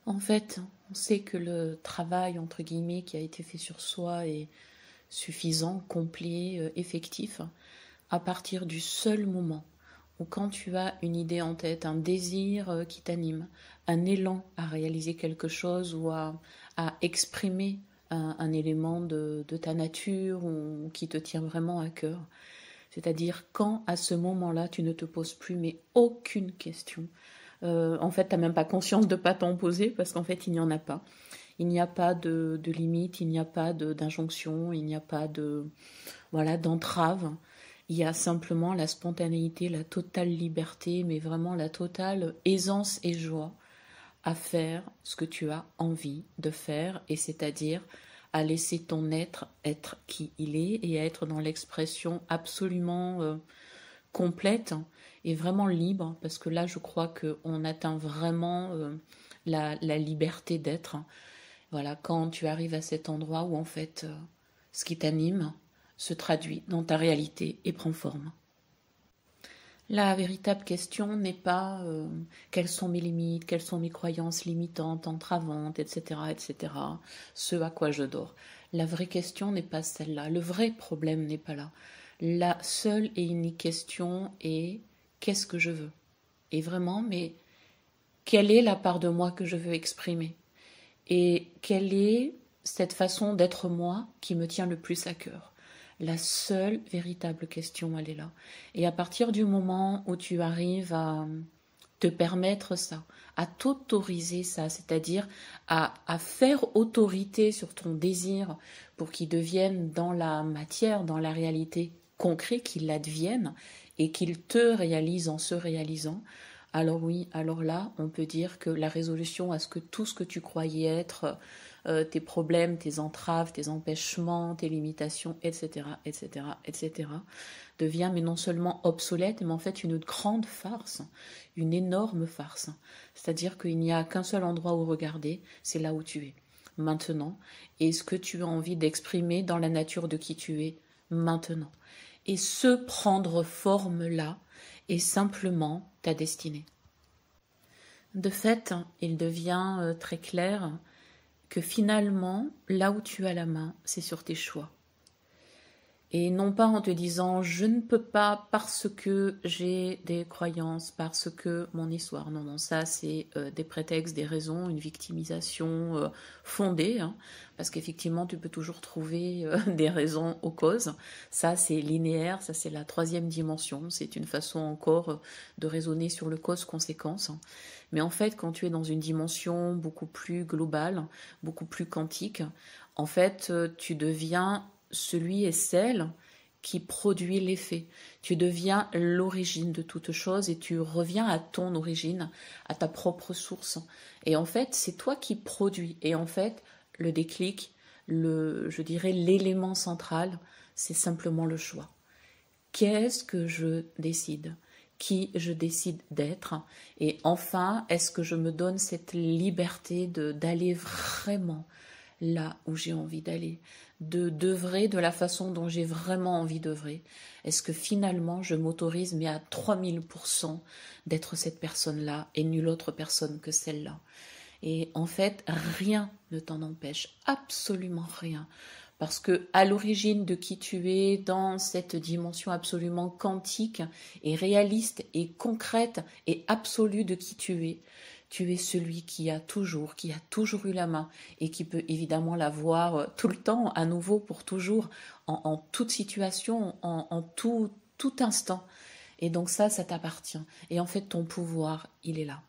En fait, on sait que le travail, entre guillemets, qui a été fait sur soi est suffisant, complet, effectif, à partir du seul moment où quand tu as une idée en tête, un désir qui t'anime, un élan à réaliser quelque chose ou à exprimer un élément de ta nature ou qui te tient vraiment à cœur. C'est-à-dire quand à ce moment-là, tu ne te poses plus mais aucune question. En fait, tu n'as même pas conscience de ne pas t'en poser parce qu'en fait, il n'y en a pas. Il n'y a pas de limite, il n'y a pas d'injonction, il n'y a pas d'entrave. Il y a simplement la spontanéité, la totale liberté, mais vraiment la totale aisance et joie à faire ce que tu as envie de faire, et c'est-à-dire à laisser ton être qui il est et à être dans l'expression absolument complète et vraiment libre, parce que là je crois qu'on atteint vraiment la liberté d'être. Voilà, quand tu arrives à cet endroit où en fait ce qui t'anime se traduit dans ta réalité et prend forme. La véritable question n'est pas quelles sont mes limites, quelles sont mes croyances limitantes, entravantes, etc., etc., ce à quoi je dors. La vraie question n'est pas celle-là. Le vrai problème n'est pas là. La seule et unique question est qu'est-ce que je veux? Et vraiment, mais quelle est la part de moi que je veux exprimer? Et quelle est cette façon d'être moi qui me tient le plus à cœur? La seule véritable question, elle est là. Et à partir du moment où tu arrives à te permettre ça, à t'autoriser ça, c'est-à-dire à faire autorité sur ton désir pour qu'il devienne dans la matière, dans la réalité concret, qu'il l'advienne et qu'il te réalise en se réalisant, alors oui, alors là, on peut dire que la résolution à ce que tout ce que tu croyais être, tes problèmes, tes entraves, tes empêchements, tes limitations, etc., etc., etc., devient mais non seulement obsolète, mais en fait une grande farce, une énorme farce. C'est-à-dire qu'il n'y a qu'un seul endroit où regarder, c'est là où tu es, maintenant, et ce que tu as envie d'exprimer dans la nature de qui tu es, maintenant. Et ce prendre forme-là est simplement ta destinée. De fait, il devient très clair que finalement, là où tu as la main, c'est sur tes choix. Et non pas en te disant je ne peux pas parce que j'ai des croyances, parce que mon histoire. Non, non, ça c'est des prétextes, des raisons, une victimisation fondée, hein, parce qu'effectivement tu peux toujours trouver des raisons aux causes. Ça c'est linéaire, ça c'est la troisième dimension, c'est une façon encore de raisonner sur le cause-conséquence. Mais en fait, quand tu es dans une dimension beaucoup plus globale, beaucoup plus quantique, en fait, tu deviens celui et celle qui produit l'effet. Tu deviens l'origine de toute chose et tu reviens à ton origine, à ta propre source. Et en fait, c'est toi qui produis. Et en fait, le déclic, je dirais l'élément central, c'est simplement le choix. Qu'est-ce que je décide? Qui je décide d'être? Et enfin, est-ce que je me donne cette liberté d'aller vraiment là où j'ai envie d'aller, d'œuvrer de la façon dont j'ai vraiment envie d'œuvrer? Est-ce que finalement je m'autorise, mais à 3000%, d'être cette personne-là et nulle autre personne que celle-là? Et en fait, rien ne t'en empêche, absolument rien. Parce que à l'origine de qui tu es, dans cette dimension absolument quantique et réaliste et concrète et absolue de qui tu es celui qui a toujours eu la main et qui peut évidemment l'avoir tout le temps, à nouveau, pour toujours, en toute situation, en tout instant. Et donc ça t'appartient. Et en fait, ton pouvoir, il est là.